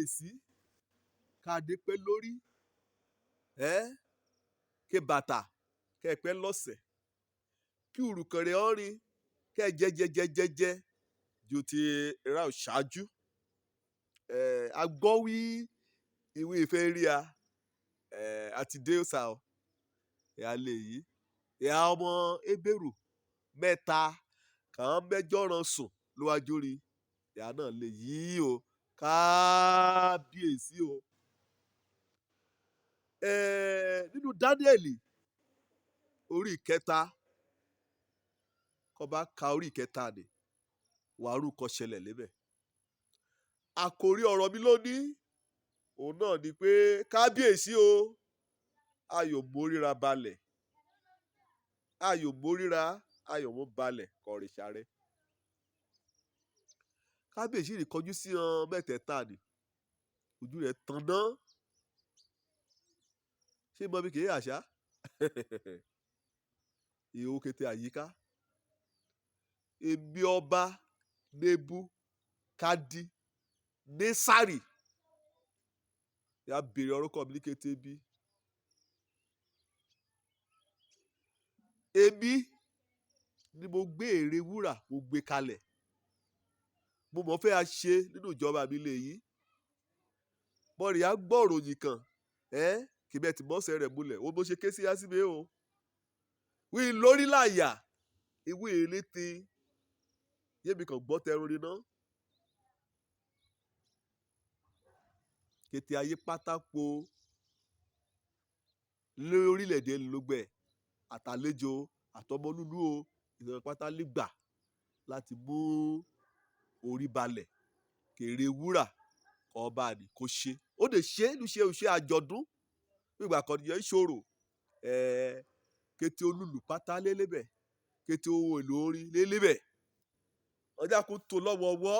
kábíyèsí káde pẹ́ lórí ké bàtà kẹ́ẹ̀pẹ́ lọ́sẹ̀ kí urùkẹ̀rẹ̀ ọ̀rin kẹ́ jẹjẹjẹjẹjẹ ju ti ra ṣáájú agbọ́ wí ìwé ìfẹ́ rí a àti dé ọ̀sà ọ̀ ìyá lè yí ìyá ọmọ ebèrú mẹ́ta kàn mẹ́jọ ran sùn lówájú rí ìyá náà lè yí o kábíyèsí o. Nínú Dáníẹ́lì orí ìkẹta kọ́ bá ka orí ìkẹta ni wàárù kọ́ ṣẹlẹ̀ lébẹ̀. Àkòrí ọ̀rọ̀ mi lónìí òun náà ni pé kábíyèsí o ayọ̀ móríra balẹ̀ ayọ̀ móríra ayọ̀ mú balẹ̀ kọ̀rìṣà rẹ̀. Kábíyèsí rẹ̀ kọjú sí mẹ́tẹ̀ẹ̀ta ni ojú rẹ̀ tàn náà ṣé mọ́ mi kì í àṣà ìhò kété àyíká èmi ọba Nebuchadnezzar ya béèrè orúkọ mi ní kété bí èmi ni mo gbé ère wúrà mo gbé kalẹ̀ mo mọ̀ fẹ́ a ṣe nínú ìjọba mi lè yí mọ̀rì á gbọ́ òròyìn kan kì bẹ́ẹ̀ tí mọ́sẹ̀ rẹ̀ múlẹ̀ o bó ṣe ké sí yásíbẹ̀ o wí lórí láyà ìwé eléte yémi kàn gbọ́ tẹrun ni náà kété ayé pátákó lórílẹ̀‐èdè lógbẹ̀ àtàlejò àtọmọlúlú o ìjọba pátá lè gbà láti mú orí balẹ̀ kèrè wúrà ọba ni kò ṣe ó lè ṣe ló ṣe òṣè àjọ̀dún nígbà kan nìyẹn ṣòro kété olúlu pátá lélẹ́bẹ̀ kété ohun èlò orin lélẹ́bẹ̀ ọjà kò tó lọ́wọ́wọ́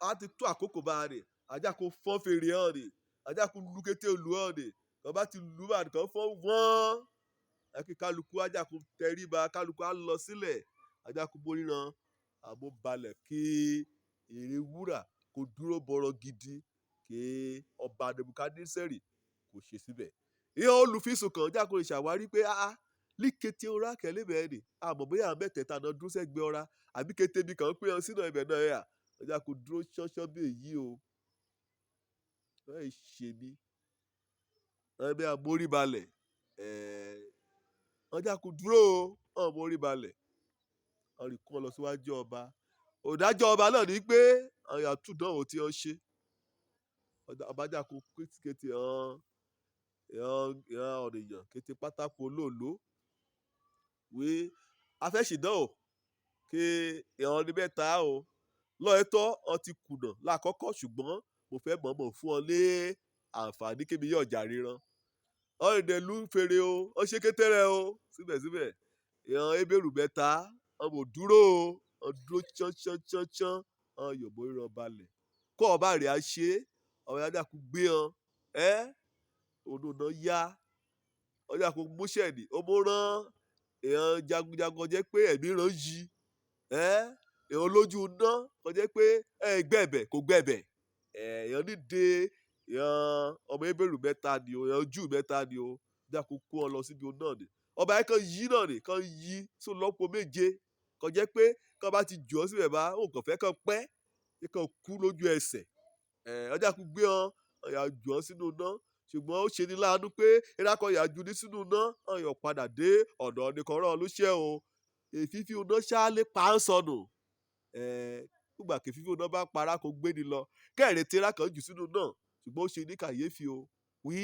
á ti tó àkókò bá a rè ajá kò fọ́n fèrè hàn ni ajá kò lu kété olú hàn ni kàn bá ti lù bá nìkan fọ́n wọ́n kí kálukú ajá kò tẹríba kálukú á lọ sílẹ̀ ajá kò móríran àmọ́ balẹ̀ kí ère wúrà kò dúró bọ̀rọ̀ gidi kí ọba Nebuchadnezzar kò ṣe síbẹ̀. ìyẹn olùfisùn kan ajá kò lè ṣàwárí pé líkété ọ̀rá kẹ́lẹ́ bẹ́ẹ̀ ni àmọ́ bóyá mẹ́tẹ̀ẹ̀ta náà dúró sẹ́gbẹ́ ọ̀rá àbí kété bí kàn ń pè ọ́ sínú ibẹ̀ náà yà ajá kò dúró ṣánṣán bí èyí o ẹ ṣe mí ẹbí amórí balẹ̀ ọjà kò dúró o amórí balẹ̀ ọrìn kún ọ lọ síwájú ọba òdájọ́ ọba náà ní pé àwọn àtúndàn ò tí ọ ṣe ọba jà kò kété ọ̀nìyàn kété pátákó olóòló wí afẹ́ṣìdánwò kí ìhàn ní mẹ́ta o lọ́ọ̀ẹ́tọ́ ọ ti kùnà lákọ́kọ́ ṣùgbọ́n mo fẹ́ mọ̀ọ́mọ̀ fún ọ ní àǹfààní kébi yóò jà ríran ọ̀rìndẹ̀lú fèrè o ọ ṣe kétẹ́rẹ o síbẹ̀síbẹ̀ ìhàn ebèrú mẹ́ta ọmọ dúró o dúró chán yòbó ríran balẹ̀ kó ọba rẹ̀ á ṣe ọmọ yàrá kò gbé ònà yá ọjà kò múṣẹ̀ ní ọmọ rán èèyàn jagunjagun jẹ́ pé ẹ̀mí ràn yí èèyàn lójú ná kò jẹ́ pé gbẹ̀bẹ̀ kò gbẹ̀bẹ̀ èèyàn níde èèyàn ọmọ ebèrú mẹ́ta ni o èèyàn jù mẹ́ta ni o ọjà kò kó ọ lọ síbi òun náà ni ọba yẹn kan yí náà ni kan yí sún lọ́pọ̀ méje kò jẹ́ pé kàn bá ti jù ọ́ síbẹ̀ bá òun kàn fẹ́ kàn pẹ́ kàn kú lójú ẹsẹ̀ ọjà kò gbé ọ ọ̀yà jù ọ́ sínú náà ṣùgbọ́n ó ṣe ní láàánú pé ìrákọ̀ ìyàjú ní sínú iná ọ̀yàn padà dé ọ̀dọ̀ nìkanrán olóṣẹ́ o èfífí iná ṣáálé pa ń sọnù nígbà kí fífí iná bá para kó gbé ni lọ kẹ́rìn tí ìrákọ̀ jù sínú náà ṣùgbọ́n ó ṣe ní kàyéfì o wí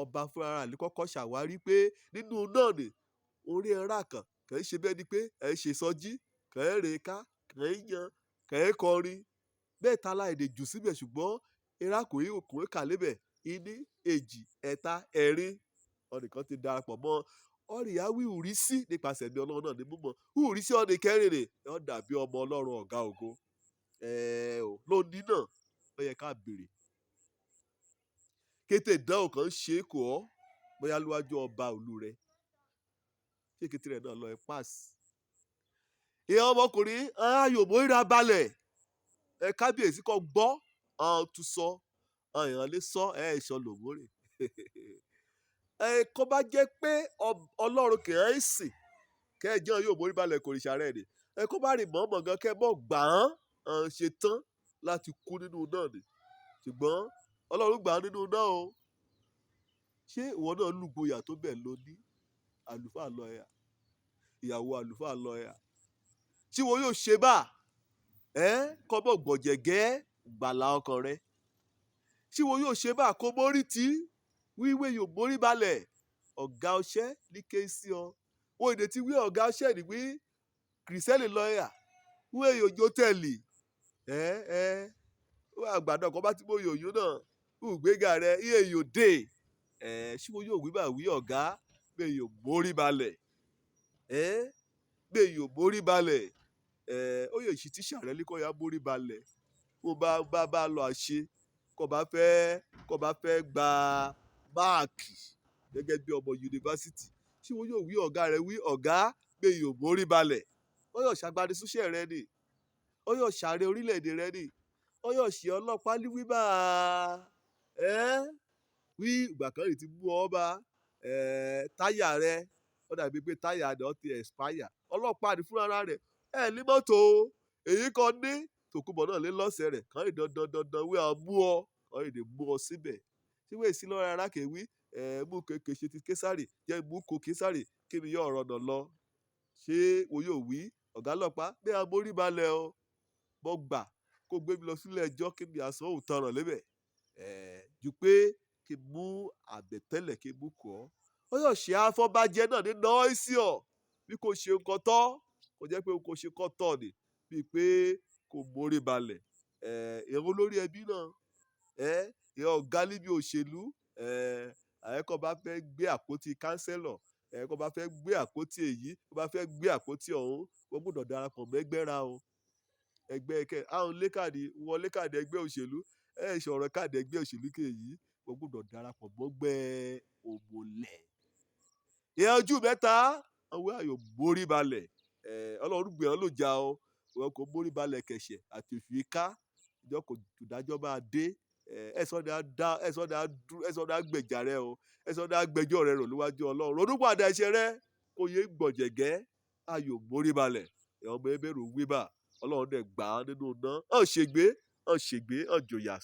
ọba fúnra rẹ̀ kọ́kọ́ ṣàwárí pé nínú náà ni orí ẹ̀rá kan kẹ́ ń ṣe bẹ́ẹ̀ ni pé ẹ̀ ń ṣe sọjí kẹ́ ń rè ká kẹ́ ń yan kẹ́ ń kọrin bẹ́ẹ̀ ta láìdè jù síbẹ̀ ṣùgbọ́n ìrákọ̀ yìí kò ń kà lébẹ̀ ìní èjì ẹ̀ta ẹ̀rin ọ̀nìkan ti darapọ̀ mọ́ ọ̀rìyá wí ìrísí nípasẹ̀ mi ọlọ́run náà ní mímọ́ ìrísí ọ̀nì kẹrin rè ẹ̀ ọ́ dàbí ọmọ ọlọ́run ọ̀gá ògo lónìí náà ó yẹ ká béèrè kété ìdánwò kan ṣe é kò ọ́ bóyá lúwájú ọba òlu rẹ ṣé kété rẹ̀ náà lọ ẹ pass ìyá ọmọkùnrin ayò móríra balẹ̀ ẹ kábíyèsí kò gbọ́ ọ̀n tún sọ èèyàn lè sọ ìṣọ lòmórè kó bá jẹ́ pé ọlọ́run kì í sìn kẹ́ẹ̀jọ́ yóò mórí balẹ̀ kòrìṣà rẹ̀ ni kó bá rìn mọ́mọ́ gan kẹ́ bọ́ gbà án ṣe tán láti kú nínú náà ni ṣùgbọ́n ọlọ́run gbà á nínú náà o ṣé ìwọ náà lùgbòyà tó bẹ̀ lọ ní àlùfáà lọ́ọ̀yà ìyàwó àlùfáà lọ́ọ̀yà tí wọn yóò ṣe bá kọ́ bọ̀ gbọ̀jẹ̀gẹ́ gbàlà ọkàn rẹ tí wọn yóò ṣe bá kó mórí tí wíwé yóò mórí balẹ̀ ọ̀gá ọṣẹ́ ní kéésì ọ wọn èdè tí wí ọ̀gá ọṣẹ́ ní wí kìrìsẹ́lì lọ́ọ̀yà wíwé yóò jó tẹ̀lì wọ́n àgbàdo ọkọ̀ bá ti mọ yòóyún náà ìgbéga rẹ iye yóò dé tí wọn yóò wí bá wí ọ̀gá bẹ́ẹ̀ yóò mórí balẹ̀ bẹ́ẹ̀ yóò mórí balẹ̀ ó yẹ ìṣí tíṣà rẹ ní kó yá mórí balẹ̀ kó bá lọ àṣe kó bá fẹ́ gba máàkì gẹ́gẹ́ bí ọmọ yunifásitì tí wọn yóò wí ọ̀gá rẹ wí ọ̀gá bẹ́ẹ̀ yóò mórí balẹ̀ ó yọ ṣàgbani súnṣẹ́ rẹ ni ó yọ ṣàrẹ orílẹ̀-èdè rẹ ni ó yọ ṣe ọlọ́pàá ní wíbà wí ìgbà kan rè ti mú ọ bá táyà rẹ ó dàbí pé táyà rẹ ó ti expire ọlọ́pàá ní fúnra rẹ̀ ní mọ́tò èyí kan ní tòkùbọ̀ náà lé lọ́sẹ̀ rẹ̀ kàn rí dandan wí àwọn mú ọ kàn rí mú ọ síbẹ̀ tí wọ́n èsì lọ́ra ara kèwí mú kéèké ṣe ti késàrì jẹ́ mú kó késàrì kí mi yọ ọ̀rọ̀ náà lọ ṣé wo yóò wí ọ̀gá ọlọ́pàá bí a mórí balẹ̀ o mo gbà kó gbé mi lọ sílé ẹjọ́ kí mi àsán òun tanràn lébẹ̀ ju pé kí n mú àbẹ̀tẹ́lẹ̀ kí n mú kọ́ ó yóò ṣe àfọ́bàjẹ́ náà ní nọ́ọ̀sì ọ̀ bí kò ṣe nǹkan tọ́ kò jẹ́ pé kò ṣe kọ́ tọ̀ ni bíi pé kò mórí balẹ̀ èrò olórí ẹbí náà ìyẹn ọ̀gá níbi òṣèlú àyẹ́kọ́ bá fẹ́ gbé àpótí kánsẹ́lọ̀ kó bá fẹ́ gbé àpótí èyí kó bá fẹ́ gbé àpótí ọ̀hún wọ́n gbọ́dọ̀ darapọ̀ mẹ́gbẹ́ra o ẹgbẹ́ àwọn lékàdí wọlé kàdé ẹgbẹ́ òṣèlú ìṣọ̀rọ̀ kàdé ẹgbẹ́ òṣèlú kèyí wọ́n gbọ́dọ̀ darapọ̀ mọ́gbẹ́ òmùlẹ̀ ìyẹn ojú mẹ́ta àwọn àyò mórí balẹ̀ ọlọ́run gbé wọn ló jà ọ wọn kò mórí balẹ̀ kẹ̀ṣẹ̀ àti òfin ká ìjọ kò dájọ́ máa dé ẹ̀sọ́dá gbèjà rẹ o ẹ̀sọ́dá gbẹjọ́ rẹ rò níwájú ọlọ́run ronúpàdà ẹ̀ṣẹ̀ rẹ kò yé gbọ̀jẹ̀gẹ́ ayò mórí balẹ̀ ọmọ ebèrò wíbà ọlọ́run dẹ̀ gbà á nínú iná hàn ṣègbé hàn jòyà